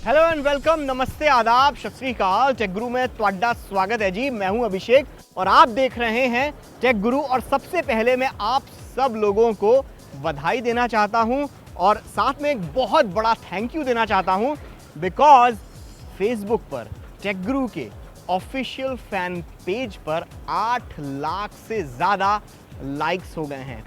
Hello and welcome, नमस्ते, आदाब, सत श्री अकाल। टेक गुरु में ਤੁਹਾਡਾ स्वागत है जी। मैं हूं अभिषेक और आप देख रहे हैं टेक गुरु। और सबसे पहले मैं आप सब लोगों को बधाई देना चाहता हूं और साथ में एक बहुत बड़ा थैंक यू देना चाहता हूं बिकॉज फेसबुक पर टेक गुरु के ऑफिशियल फैन पेज पर 8 लाख से ज़्यादा लाइक्स हो गए हैं।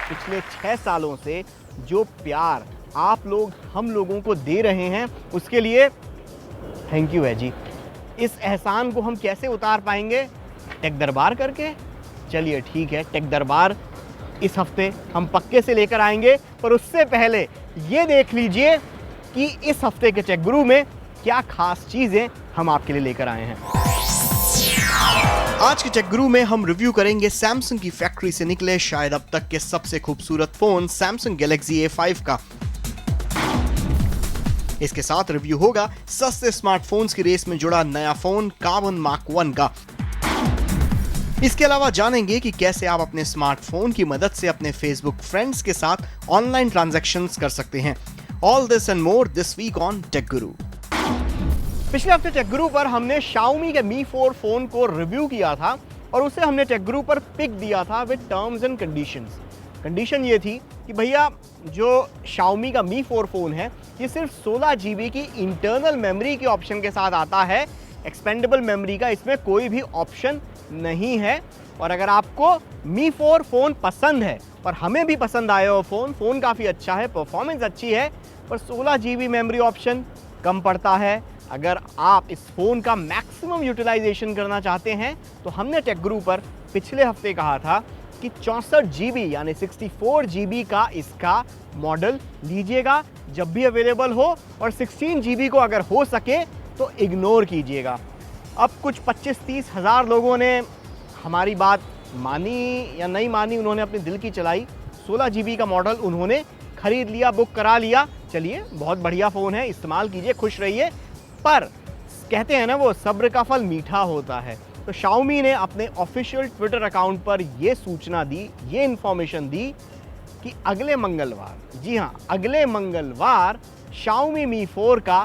पिछले 6 सालों से जो प्यार आप लोग हम लोगों को दे रहे हैं उसके लिए थैंक यू है जी। इस एहसान को हम कैसे उतार पाएंगे? टेक दरबार करके। चलिए ठीक है, टेक दरबार इस हफ्ते हम पक्के से लेकर आएंगे, पर उससे पहले ये देख लीजिए कि इस हफ्ते के टेक गुरु में क्या खास चीज़ें हम आपके लिए लेकर आए हैं। आज के टेक गुरु में हम रिव्यू करेंगे सैमसंग की फैक्ट्री से निकले शायद अब तक के सबसे खूबसूरत फोन सैमसंग गैलेक्सी A5 का। इसके साथ रिव्यू होगा सस्ते स्मार्टफोन्स की रेस में जुड़ा नया फोन कार्बन मार्क 1 का। इसके अलावा जानेंगे कि कैसे आप अपने स्मार्टफोन की मदद से अपने फेसबुक फ्रेंड्स के साथ ऑनलाइन ट्रांजैक्शंस कर सकते हैं। All this and more this week on Tech Guru. पिछले हफ्ते टेक गुरु पर हमने Xiaomi के Mi 4 फोन को रिव्यू किया था और उसे हमने टेक गुरु पर पिक दिया था with terms and conditions. Condition ये थी कि भैया जो Xiaomi का Mi 4 फोन है ये सिर्फ 16 GB की इंटरनल मेमोरी के ऑप्शन के साथ आता है। एक्सपेंडेबल मेमोरी का इसमें कोई भी ऑप्शन नहीं है। और अगर आपको Mi 4 फोन पसंद है और हमें भी पसंद आया वो फ़ोन काफ़ी अच्छा है, परफॉर्मेंस अच्छी है, पर 16 GB मेमोरी ऑप्शन कम पड़ता है। अगर आप इस फ़ोन का मैक्सिमम यूटिलाइजेशन करना चाहते हैं तो हमने टेक गुरु पर पिछले हफ्ते कहा था कि 64 GB यानी 64 GB का इसका मॉडल लीजिएगा जब भी अवेलेबल हो, और 16 GB को अगर हो सके तो इग्नोर कीजिएगा। अब कुछ 25-30 हज़ार लोगों ने हमारी बात मानी या नहीं मानी, उन्होंने अपने दिल की चलाई। 16 GB का मॉडल उन्होंने ख़रीद लिया, बुक करा लिया। चलिए, बहुत बढ़िया फ़ोन है, इस्तेमाल कीजिए, खुश रहिए। पर कहते हैं ना वो सब्र का फल मीठा होता है। तो Xiaomi ने अपने ऑफिशियल ट्विटर अकाउंट पर ये सूचना दी, ये इन्फॉर्मेशन दी कि अगले मंगलवार, जी हाँ अगले मंगलवार, Xiaomi Mi 4 का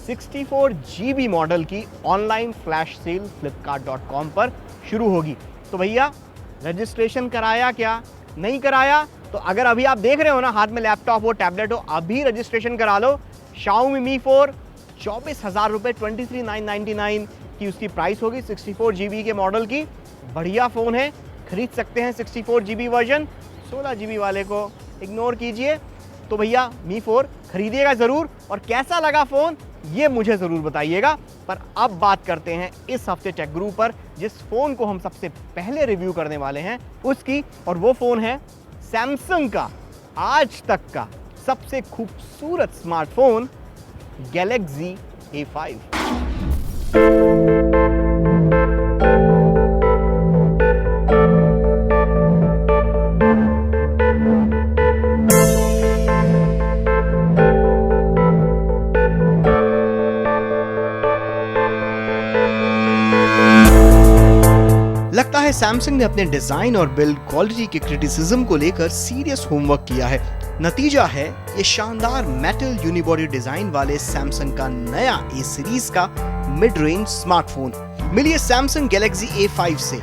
64 GB मॉडल की ऑनलाइन फ्लैश सेल flipkart.com पर शुरू होगी। तो भैया रजिस्ट्रेशन कराया क्या? नहीं कराया तो अगर अभी आप देख रहे हो ना, हाथ में लैपटॉप हो, टैबलेट हो, अभी रजिस्ट्रेशन करा लो। Xiaomi Mi 4 24,000 रुपये, 23,999 की उसकी प्राइस होगी। 64 GB के मॉडल की बढ़िया फ़ोन है, खरीद सकते हैं 64 GB वर्जन। 16 GB वाले को इग्नोर कीजिए। तो भैया Mi 4 खरीदिएगा ज़रूर, और कैसा लगा फ़ोन ये मुझे ज़रूर बताइएगा। पर अब बात करते हैं इस हफ्ते टेक गुरु पर जिस फ़ोन को हम सबसे पहले रिव्यू करने वाले हैं उसकी, और वो फ़ोन है सैमसंग का आज तक का सबसे खूबसूरत स्मार्टफोन गैलेक्सी A5। लगता है सैमसंग ने अपने डिजाइन और बिल्ड क्वालिटी के क्रिटिसिज्म को लेकर सीरियस होमवर्क किया है। नतीजा है ये शानदार मेटल यूनिबॉडी डिजाइन वाले सैमसंग का नया A सीरीज का मिड रेंज स्मार्टफोन। मिलिए सैमसंग गैलेक्सी A5 से।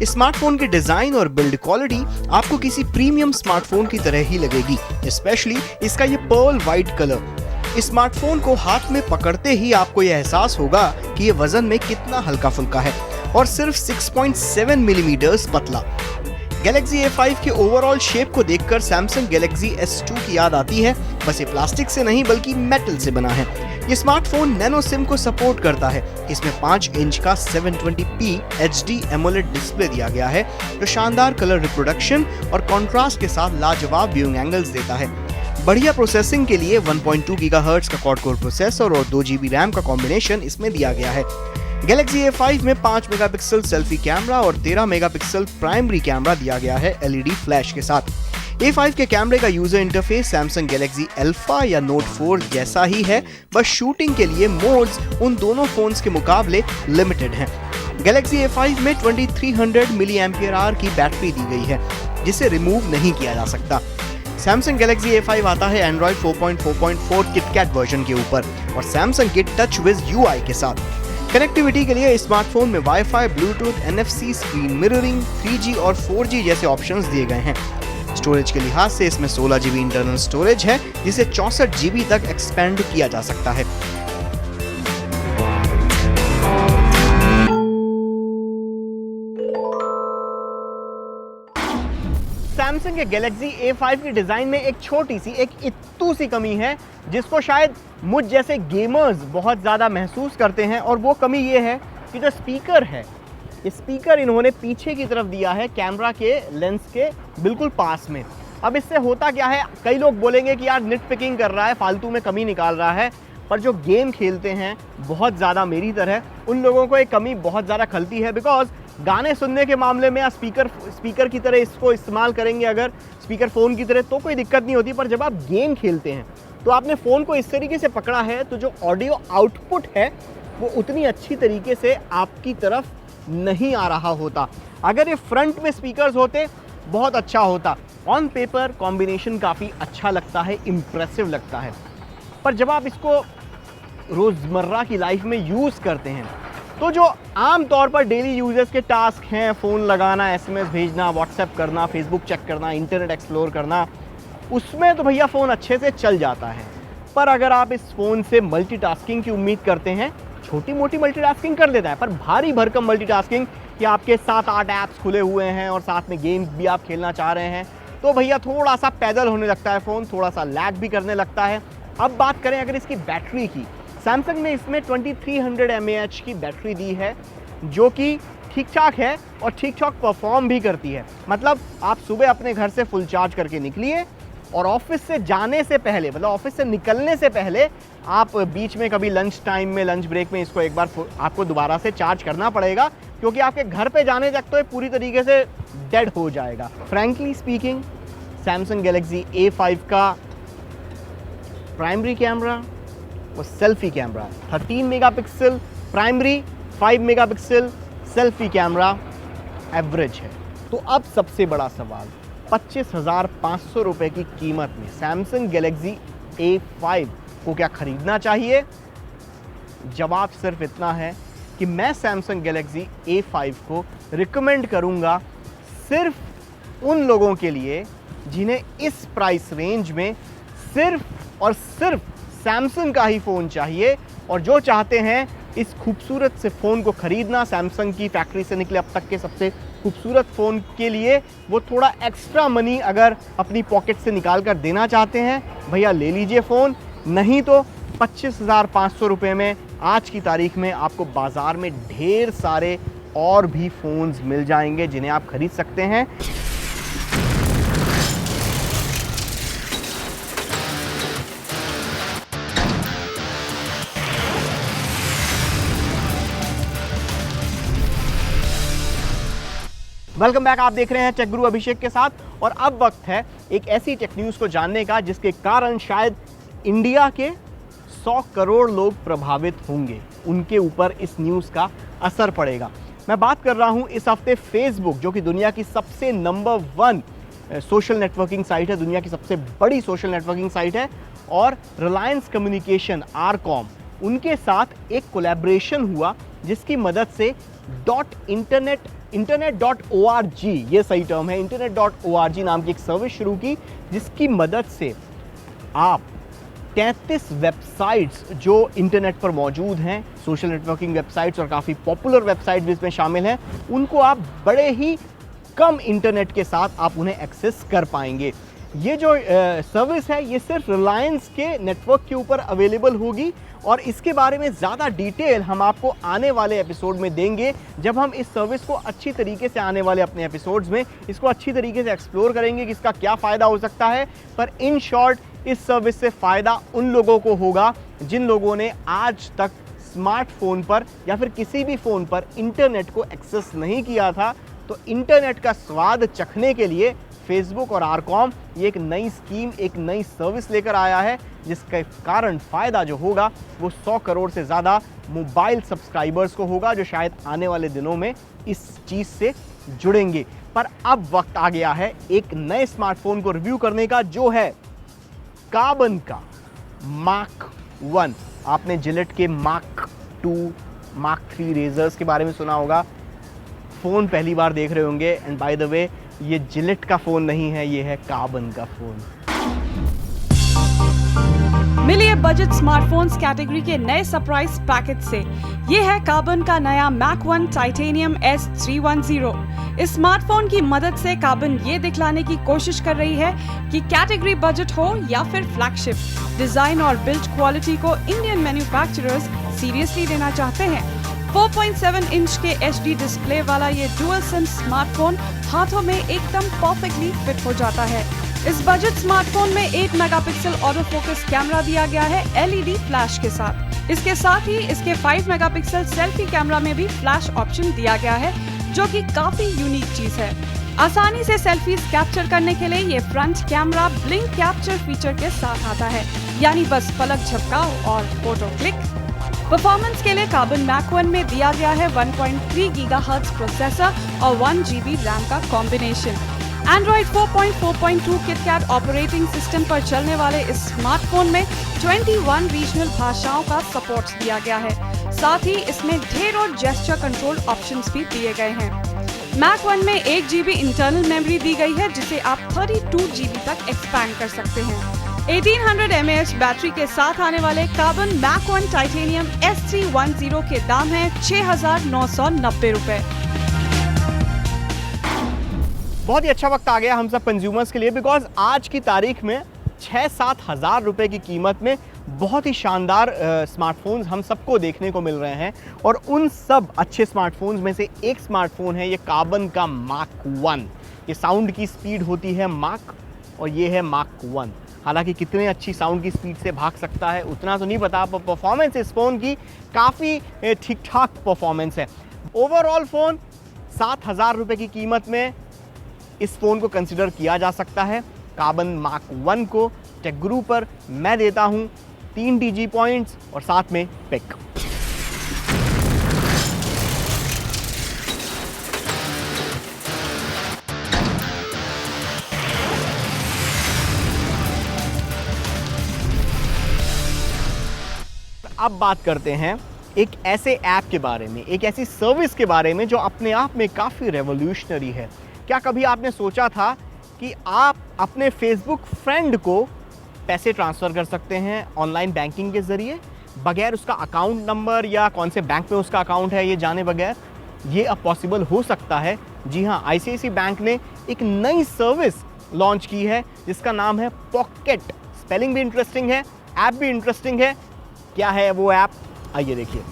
इस स्मार्टफोन के डिजाइन और बिल्ड क्वालिटी आपको किसी प्रीमियम स्मार्टफोन की तरह ही लगेगी, स्पेशली इसका ये पर्ल व्हाइट कलर। इस स्मार्टफोन को हाथ में पकड़ते ही आपको ये एहसास होगा कि ये वजन में कितना हल्का फुल्का है और सिर्फ 6.7 मिलीमीटर पतला। गैलेक्सी A5 के ओवरऑल शेप को देखकर सैमसंग गैलेक्सी S2 की याद आती है, बस ये प्लास्टिक से नहीं बल्कि मेटल से बना है। ये स्मार्टफोन नैनो सिम को सपोर्ट करता है। इसमें 5 इंच का 720p HD AMOLED डिस्प्ले दिया गया है जो शानदार कलर रिप्रोडक्शन और कॉन्ट्रास्ट के साथ लाजवाब व्यूइंग एंगल्स देता है। बढ़िया प्रोसेसिंग के लिए 1.2 गीगाहर्ट्ज का क्वाड कोर प्रोसेसर और 2 GB रैम का कॉम्बिनेशन इसमें दिया गया है। गैलेक्सी A5 में 5 मेगापिक्सल सेल्फी कैमरा और 13 मेगापिक्सल प्राइमरी कैमरा दिया गया है LED फ्लैश के साथ। A5 के कैमरे का user interface Samsung Galaxy alpha या नोट 4 जैसा ही है, बस शूटिंग के लिए मोड्स उन दोनों फोन्स के मुकाबले लिमिटेड हैं। गैलेक्सी A5 में 2300 mAh की बैटरी दी गई है, जिसे रिमूव नहीं किया जा सकता। सैमसंग गैलेक्सी A5 आता है एंड्रॉइड 4.4.4 किटकैट वर्जन के ऊपर और सैमसंग के टचविज UI के साथ। कनेक्टिविटी के लिए स्मार्टफोन में wifi, Bluetooth, NFC, screen mirroring, 3G और 4G जैसे ऑप्शंस दिए गए हैं। स्टोरेज के लिहाज से इसमें 16GB इंटरनल स्टोरेज है, जिसे 64GB तक एक्सपेंड किया जा सकता है। सैमसंग के गैलेक्सी A5 की डिजाइन में एक छोटी सी, एक इत्तू सी कमी है, जिसको शायद मुझ जैसे गेमर्स बहुत ज़्यादा महसूस करते हैं, और वो कमी ये है कि जो स्पीकर है, स्पीकर इन्होंने पीछे की तरफ दिया है कैमरा के लेंस के बिल्कुल पास में। अब इससे होता क्या है, कई लोग बोलेंगे कि यार निट पिकिंग कर रहा है, फालतू में कमी निकाल रहा है, पर जो गेम खेलते हैं बहुत ज़्यादा मेरी तरह, उन लोगों को एक कमी बहुत ज़्यादा खलती है। बिकॉज गाने सुनने के मामले में आप स्पीकर की तरह इसको इस्तेमाल करेंगे, अगर स्पीकर फ़ोन की तरह, तो कोई दिक्कत नहीं होती। पर जब आप गेम खेलते हैं तो आपने फ़ोन को इस तरीके से पकड़ा है, तो जो ऑडियो आउटपुट है वो उतनी अच्छी तरीके से आपकी तरफ नहीं आ रहा होता। अगर ये फ्रंट में स्पीकर्स होते बहुत अच्छा होता। ऑन पेपर कॉम्बिनेशन काफ़ी अच्छा लगता है, इम्प्रेसिव लगता है, पर जब आप इसको रोज़मर्रा की लाइफ में यूज़ करते हैं, तो जो आम तौर पर डेली यूजर्स के टास्क हैं, फ़ोन लगाना, SMS भेजना, व्हाट्सएप करना, फेसबुक चेक करना, इंटरनेट एक्सप्लोर करना, उसमें तो भैया फ़ोन अच्छे से चल जाता है। पर अगर आप इस फ़ोन से मल्टीटास्किंग की उम्मीद करते हैं, छोटी मोटी मल्टीटास्किंग कर देता है, पर भारी भरकम मल्टीटास्किंग कि आपके 7-8 ऐप्स खुले हुए हैं और साथ में गेम्स भी आप खेलना चाह रहे हैं, तो भैया थोड़ा सा पैदल होने लगता है फ़ोन, थोड़ा सा लैग भी करने लगता है। अब बात करें अगर इसकी बैटरी की, सैमसंग ने इसमें 2300 mAh की बैटरी दी है, जो कि ठीक ठाक है और ठीक ठाक परफॉर्म भी करती है। मतलब आप सुबह अपने घर से फुल चार्ज करके निकलिए और ऑफिस से जाने से पहले, मतलब ऑफिस से निकलने से पहले, आप बीच में कभी लंच टाइम में, लंच ब्रेक में इसको एक बार आपको दोबारा से चार्ज करना पड़ेगा, क्योंकि आपके घर पे जाने तक तो ये पूरी तरीके से डेड हो जाएगा। Frankly speaking, Samsung Galaxy A5 का प्राइमरी कैमरा वो selfie camera, 13 megapixel primary, 5 megapixel selfie camera average है। तो अब सबसे बड़ा सवाल, 25,500 रुपए की कीमत में सैमसंग गैलेक्सी A5 को क्या खरीदना चाहिए? जवाब सिर्फ इतना है कि मैं सैमसंग गैलेक्सी A5 को रिकमेंड करूंगा सिर्फ उन लोगों के लिए जिन्हें इस प्राइस रेंज में सिर्फ और सिर्फ सैमसंग का ही फ़ोन चाहिए, और जो चाहते हैं इस खूबसूरत से फ़ोन को ख़रीदना, सैमसंग की फैक्ट्री से निकले अब तक के सबसे खूबसूरत फ़ोन के लिए वो थोड़ा एक्स्ट्रा मनी अगर अपनी पॉकेट से निकाल कर देना चाहते हैं, भैया ले लीजिए फ़ोन। नहीं तो 25,500 रुपये में आज की तारीख में आपको बाज़ार में ढेर सारे और भी फ़ोन्स मिल जाएंगे जिन्हें आप खरीद सकते हैं। वेलकम बैक, आप देख रहे हैं टेक गुरु अभिषेक के साथ, और अब वक्त है एक ऐसी टेक न्यूज़ को जानने का जिसके कारण शायद इंडिया के 100 करोड़ लोग प्रभावित होंगे, उनके ऊपर इस न्यूज़ का असर पड़ेगा। मैं बात कर रहा हूं इस हफ्ते फेसबुक, जो कि दुनिया की सबसे नंबर 1 सोशल नेटवर्किंग साइट है, दुनिया की सबसे बड़ी सोशल नेटवर्किंग साइट है, और रिलायंस कम्युनिकेशन आरकॉम, उनके साथ एक कोलैबोरेशन हुआ जिसकी मदद से internet.org, ये सही टर्म है, internet.org नाम की एक सर्विस शुरू की, जिसकी मदद से आप 33 वेबसाइट्स जो इंटरनेट पर मौजूद हैं, सोशल नेटवर्किंग वेबसाइट्स और काफ़ी पॉपुलर वेबसाइट्स जिसमें शामिल हैं, उनको आप बड़े ही कम इंटरनेट के साथ आप उन्हें एक्सेस कर पाएंगे। ये जो सर्विस है ये सिर्फ रिलायंस के नेटवर्क के ऊपर अवेलेबल होगी, और इसके बारे में ज़्यादा डिटेल हम आपको आने वाले एपिसोड में देंगे, जब हम इस सर्विस को अच्छी तरीके से, आने वाले अपने एपिसोड्स में इसको अच्छी तरीके से एक्सप्लोर करेंगे कि इसका क्या फ़ायदा हो सकता है। पर इन शॉर्ट, इस सर्विस से फ़ायदा उन लोगों को होगा जिन लोगों ने आज तक स्मार्टफोन पर या फिर किसी भी फ़ोन पर इंटरनेट को एक्सेस नहीं किया था। तो इंटरनेट का स्वाद चखने के लिए फेसबुक और आरकॉम ये एक नई स्कीम, एक नई सर्विस लेकर आया है, जिसके कारण फ़ायदा जो होगा वो 100 करोड़ से ज़्यादा मोबाइल सब्सक्राइबर्स को होगा, जो शायद आने वाले दिनों में इस चीज़ से जुड़ेंगे। पर अब वक्त आ गया है एक नए स्मार्टफोन को रिव्यू करने का, जो है कार्बन का मार्क 1। आपने जिलेट के मार्क 2, मार्क 3 रेजर्स के बारे में सुना होगा, फ़ोन पहली बार देख रहे होंगे। एंड बाय द वे, ये जिलेट का फ़ोन नहीं है, ये है कार्बन का फ़ोन। मिलिए बजट स्मार्टफोन्स कैटेगरी के नए सरप्राइज पैकेज से। ये है कार्बन का नया मैक 1 टाइटेनियम S310। इस स्मार्टफोन की मदद से कार्बन ये दिखलाने की कोशिश कर रही है कि कैटेगरी बजट हो या फिर फ्लैगशिप, डिजाइन और बिल्ड क्वालिटी को इंडियन मैन्युफैक्चरर्स सीरियसली लेना चाहते हैं। 4.7 इंच के HD डिस्प्ले वाला ये डुअल सिम स्मार्टफोन हाथों में एकदम परफेक्टली फिट हो जाता है। इस बजट स्मार्टफोन में 8 मेगापिक्सल ऑटो फोकस कैमरा दिया गया है LED फ्लैश के साथ। इसके साथ ही इसके 5 मेगापिक्सल सेल्फी कैमरा में भी फ्लैश ऑप्शन दिया गया है, जो कि काफी यूनिक चीज है। आसानी से सेल्फीज कैप्चर करने के लिए ये front camera blink capture feature के साथ आता है, यानी बस पलक झपकाओ और फोटो क्लिक। परफॉर्मेंस के लिए कार्बन मैक 1 में दिया गया है 1.3 गीगाहर्ट्ज प्रोसेसर और 1 GB रैम का combination. Android 4.4.2 KitKat operating system पर चलने वाले इस स्मार्टफोन में 21 रीजनल भाषाओं का सपोर्ट दिया गया है। साथ ही इसमें ढेरों जेस्चर कंट्रोल ऑप्शंस भी दिए गए हैं। मैक 1 में 1 GB इंटरनल मेमोरी दी गई है, जिसे आप 32 GB तक एक्सपैंड कर सकते हैं। 1800 mAh बैटरी के साथ आने वाले कार्बन मैक 1 टाइटेनियम S310 के दाम है 6,990 रुपए। बहुत ही अच्छा वक्त आ गया हम सब कंज्यूमर्स के लिए, बिकॉज आज की तारीख में 6-7 हज़ार रुपये की कीमत में बहुत ही शानदार स्मार्टफोन्स हम सबको देखने को मिल रहे हैं। और उन सब अच्छे स्मार्टफोन्स में से एक स्मार्टफोन है ये कार्बन का मार्क 1। ये साउंड की स्पीड होती है मार्क, और ये है मार्क 1। हालांकि कितने अच्छी साउंड की स्पीड से भाग सकता है उतना तो नहीं पता, पर परफॉर्मेंस इस फ़ोन की काफ़ी ठीक ठाक परफॉर्मेंस है। ओवरऑल फ़ोन 7,000 रुपये की कीमत में इस फ़ोन को कंसिडर किया जा सकता है। कार्बन मार्क 1 को टेक गुरु पर मैं देता हूं 3 DG पॉइंट्स और साथ में पिक। अब बात करते हैं एक ऐसे ऐप के बारे में, एक ऐसी सर्विस के बारे में जो अपने आप में काफ़ी रेवोल्यूशनरी है। क्या कभी आपने सोचा था कि आप अपने फेसबुक फ्रेंड को पैसे ट्रांसफ़र कर सकते हैं ऑनलाइन बैंकिंग के ज़रिए, बगैर उसका अकाउंट नंबर या कौन से बैंक में उसका अकाउंट है ये जाने बगैर? ये अब पॉसिबल हो सकता है। जी हाँ, ICICI बैंक ने एक नई सर्विस लॉन्च की है जिसका नाम है पॉकेट। स्पेलिंग भी इंटरेस्टिंग है, ऐप भी इंटरेस्टिंग है। क्या है वो ऐप, आइए देखिए।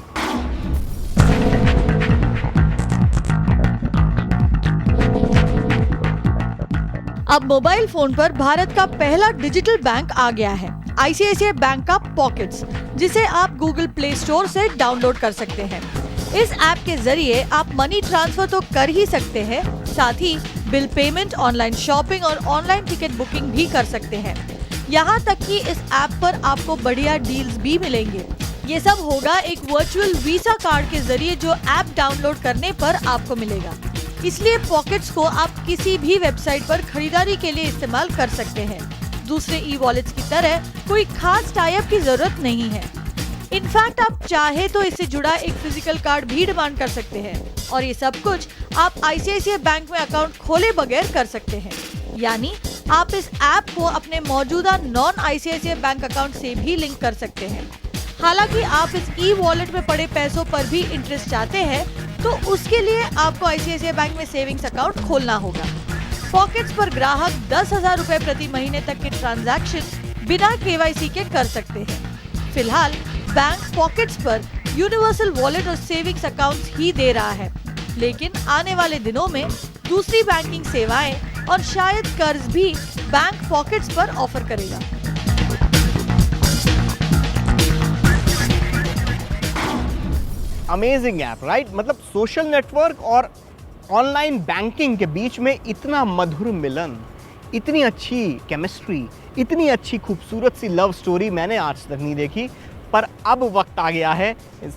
अब मोबाइल फोन पर भारत का पहला डिजिटल बैंक आ गया है, ICICI बैंक का पॉकेट्स, जिसे आप गूगल प्ले स्टोर से डाउनलोड कर सकते हैं। इस ऐप के जरिए आप मनी ट्रांसफर तो कर ही सकते हैं, साथ ही बिल पेमेंट, ऑनलाइन शॉपिंग और ऑनलाइन टिकट बुकिंग भी कर सकते हैं। यहाँ तक कि इस ऐप पर आपको बढ़िया डील्स भी मिलेंगे। ये सब होगा एक वर्चुअल वीजा कार्ड के जरिए, जो ऐप डाउनलोड करने पर आपको मिलेगा। इसलिए पॉकेट्स को आप किसी भी वेबसाइट पर खरीदारी के लिए इस्तेमाल कर सकते हैं। दूसरे ई-वॉलेट्स की तरह कोई खास टाई अप की जरूरत नहीं है। इनफैक्ट आप चाहे तो इससे जुड़ा एक फिजिकल कार्ड भी डिमांड कर सकते हैं, और ये सब कुछ आप ICICI बैंक में अकाउंट खोले बगैर कर सकते हैं। यानी आप इस ऐप को अपने मौजूदा नॉन ICICI बैंक अकाउंट से भी लिंक कर सकते हैं। हालांकि आप इस ई-वॉलेट में पड़े पैसों पर भी इंटरेस्ट चाहते हैं, तो उसके लिए आपको ICICI बैंक में सेविंग्स अकाउंट खोलना होगा। पॉकेट्स पर ग्राहक 10,000 रुपए प्रति महीने तक के ट्रांजैक्शन बिना KYC के कर सकते हैं। फिलहाल बैंक पॉकेट्स पर यूनिवर्सल वॉलेट और सेविंग्स अकाउंट्स ही दे रहा है, लेकिन आने वाले दिनों में दूसरी बैंकिंग सेवाएं और शायद कर्ज भी बैंक पॉकेट्स पर ऑफर करेगा। Amazing app, right? मतलब सोशल नेटवर्क और ऑनलाइन बैंकिंग के बीच में इतना मधुर मिलन, इतनी अच्छी केमिस्ट्री, इतनी अच्छी खूबसूरत सी लव स्टोरी मैंने आज तक नहीं देखी। पर अब वक्त आ गया है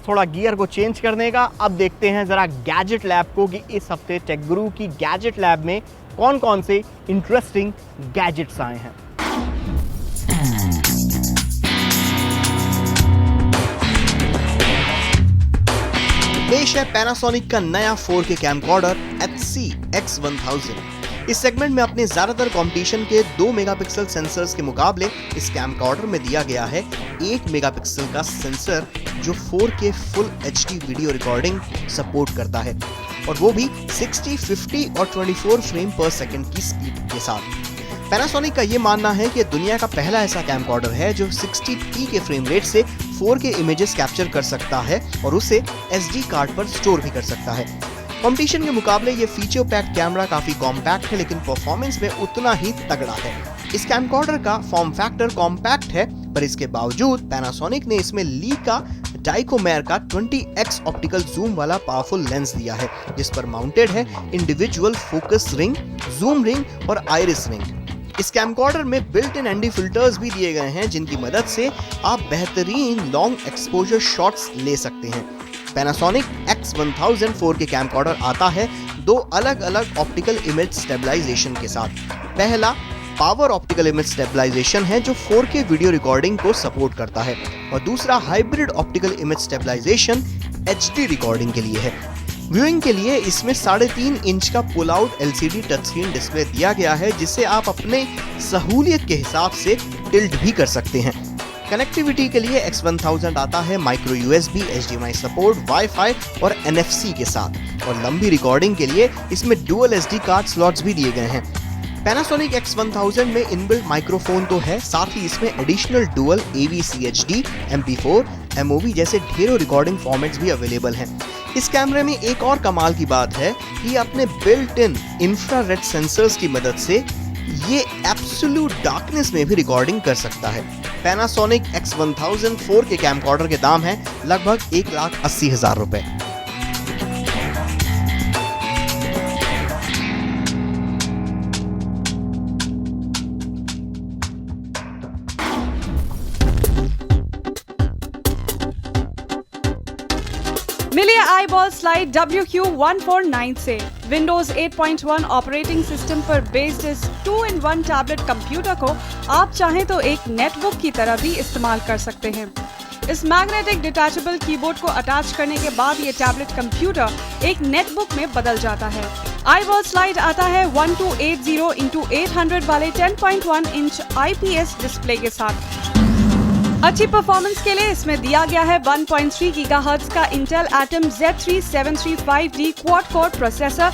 थोड़ा गियर को चेंज करने का। अब देखते हैं ज़रा गैजेट लैब को कि इस हफ्ते टेक गुरु की गैजेट लैब में कौन कौन से इंटरेस्टिंग गैजेट्स आए हैं। पेश है पैनासोनिक का नया 4K कैमकॉर्डर HC-X1000। इस सेगमेंट में अपने ज्यादातर कंपटीशन के 2 मेगापिक्सल सेंसर्स के मुकाबले इस कैमकॉर्डर में दिया गया है 8 मेगापिक्सल का सेंसर जो 4K full HD video recording support करता है, और वो भी 60, 50 और 24 फ्रेम पर सेकंड की स्पीड के साथ। पैनासोनिक का ये मानना है कि दुनिया का पहला ऐसा कैमकॉर्डर है जो 60p के फ्रेम रेट से 4K इमेजेस कैप्चर कर सकता है और उसे SD कार्ड पर स्टोर भी कर सकता है। कंपटीशन के मुकाबले ये फीचर पैक्ड कैमरा काफी कॉम्पैक्ट है, लेकिन परफॉर्मेंस में उतना ही तगड़ा है। इस कैमकॉर्डर का फॉर्म फैक्टर कॉम्पैक्ट है, पर इसके बावजूद पैनासोनिक ने इसमें ली का डाइकोमेर का 20x ऑप्टिकल जूम वाला पावरफुल लेंस दिया है, जिस पर माउंटेड है individual focus ring, zoom ring और आइरिस रिंग। इस कैमकॉर्डर में बिल्ट इन ND फिल्टर्स भी दिए गए हैं, जिनकी मदद से आप बेहतरीन लॉन्ग एक्सपोजर शॉट्स ले सकते हैं। पैनासोनिक X1000 4K कैमकॉर्डर आता है 2 अलग अलग ऑप्टिकल इमेज स्टेबलाइजेशन के साथ। पहला पावर ऑप्टिकल इमेज स्टेबलाइजेशन है जो 4K वीडियो रिकॉर्डिंग को सपोर्ट करता है, और दूसरा hybrid optical image stabilisation HD recording के लिए है। व्यूइंग के लिए इसमें 3.5 इंच का pull out LCD touch screen display दिया गया है, जिसे आप अपने सहूलियत के हिसाब से टिल्ट भी कर सकते हैं। कनेक्टिविटी के लिए X1000 आता है micro USB, HDMI support, wifi और NFC के साथ, और लंबी रिकॉर्डिंग के लिए इसमें डुअल SD कार्ड स्लॉट्स भी दिए गए हैं। पैनासोनिक X1000 में इनबिल्ट माइक्रोफोन तो है, साथ ही इसमें additional dual AV CHD, MP4, MOV जैसे ढेरों रिकॉर्डिंग फॉर्मेट्स भी अवेलेबल हैं। इस कैमरे में एक और कमाल की बात है कि अपने बिल्ट इन इंफ्रारेड सेंसर्स की मदद से ये एब्सोल्यूट डार्कनेस में भी रिकॉर्डिंग कर सकता है। पैनासोनिक X1000 4K कैमकॉर्डर के दाम है लगभग 1,80,000 रुपए। मिलिए आईबॉल स्लाइड WQ149 से। विंडोज 8.1 ऑपरेटिंग सिस्टम पर बेस्ड इस 2-in-1 टैबलेट कंप्यूटर को आप चाहें तो एक नेटबुक की तरह भी इस्तेमाल कर सकते हैं। इस मैग्नेटिक डिटैचेबल कीबोर्ड को अटैच करने के बाद ये टैबलेट कंप्यूटर एक नेटबुक में बदल जाता है। आईबॉल स्लाइड आता है 1280x800 वाले 10.1 इंच IPS डिस्प्ले के साथ। अच्छी परफॉर्मेंस के लिए इसमें दिया गया है 1.3 गीगाहर्ट्ज का Intel Atom Z3735D quad core processor.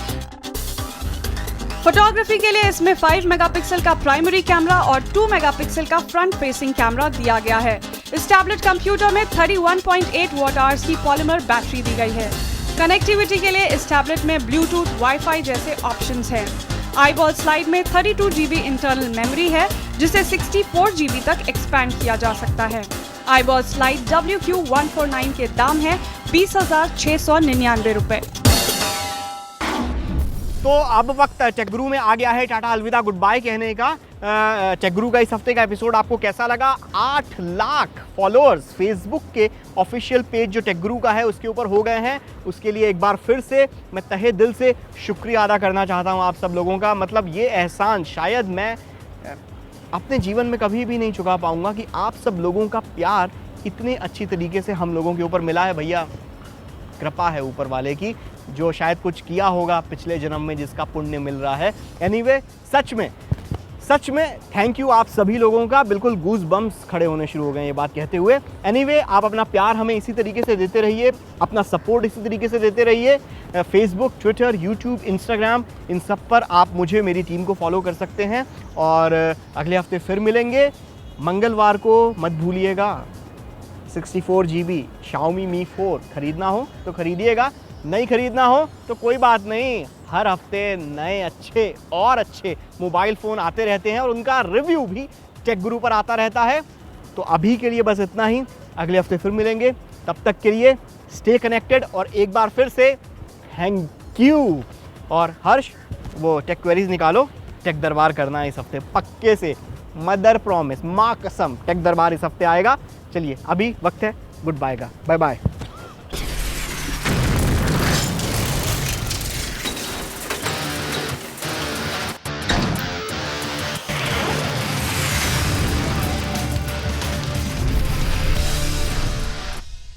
Photography के लिए इसमें 5 मेगापिक्सल का प्राइमरी कैमरा और 2 मेगापिक्सल का फ्रंट फेसिंग कैमरा दिया गया है। इस टैबलेट कंप्यूटर में 31.8 वॉट आवर्स की पॉलीमर बैटरी दी गई है। कनेक्टिविटी के लिए इस टैबलेट में ब्लूटूथ, वाईफाई जैसे ऑप्शंस हैं। आईबॉल स्लाइड में 32 GB इंटरनल मेमोरी है, जिसे 64 GB तक एक्सपैंड किया जा सकता है। आईबॉल स्लाइड WQ149 के दाम है 20,699 रुपए। तो अब वक्त टेक गुरु में आ गया है टाटा अलविदा गुड बाय कहने का। टेक गुरु का इस हफ्ते का एपिसोड आपको कैसा लगा? 8 लाख फॉलोअर्स फेसबुक के ऑफिशियल पेज जो टेक गुरु का है उसके ऊपर हो गए हैं। उसके लिए एक बार फिर से मैं तहे दिल से शुक्रिया अदा करना चाहता हूं आप सब लोगों का। मतलब ये एहसान शायद मैं अपने जीवन में कभी भी नहीं चुका पाऊंगा कि आप सब लोगों का प्यार इतने अच्छी तरीके से हम लोगों के ऊपर मिला है। भैया कृपा है ऊपर वाले की, जो शायद कुछ किया होगा पिछले जन्म में जिसका पुण्य मिल रहा है। एनीवे सच में थैंक यू आप सभी लोगों का। बिल्कुल गूज बम्स खड़े होने शुरू हो गए ये बात कहते हुए। एनीवे आप अपना प्यार हमें इसी तरीके से देते रहिए, अपना सपोर्ट इसी तरीके से देते रहिए। फेसबुक, ट्विटर, यूट्यूब, इंस्टाग्राम, इन सब पर आप मुझे, मेरी टीम को फॉलो कर सकते हैं। और अगले हफ्ते फिर मिलेंगे मंगलवार को। मत भूलिएगा 64 GB Xiaomi Mi 4 खरीदना हो तो खरीदिएगा, नहीं खरीदना हो तो कोई बात नहीं। हर हफ्ते नए अच्छे मोबाइल फ़ोन आते रहते हैं और उनका रिव्यू भी टेक गुरु पर आता रहता है। तो अभी के लिए बस इतना ही, अगले हफ्ते फिर मिलेंगे। तब तक के लिए स्टे कनेक्टेड और एक बार फिर से थैंक यू। और हर्ष वो टेक क्वेरीज निकालो। टेक दरबार करना है इस हफ्ते पक्के से, मदर प्रॉमिस, माँ कसम टेक दरबार इस हफ्ते आएगा। चलिए अभी वक्त है गुड बाय का, बाय बाय।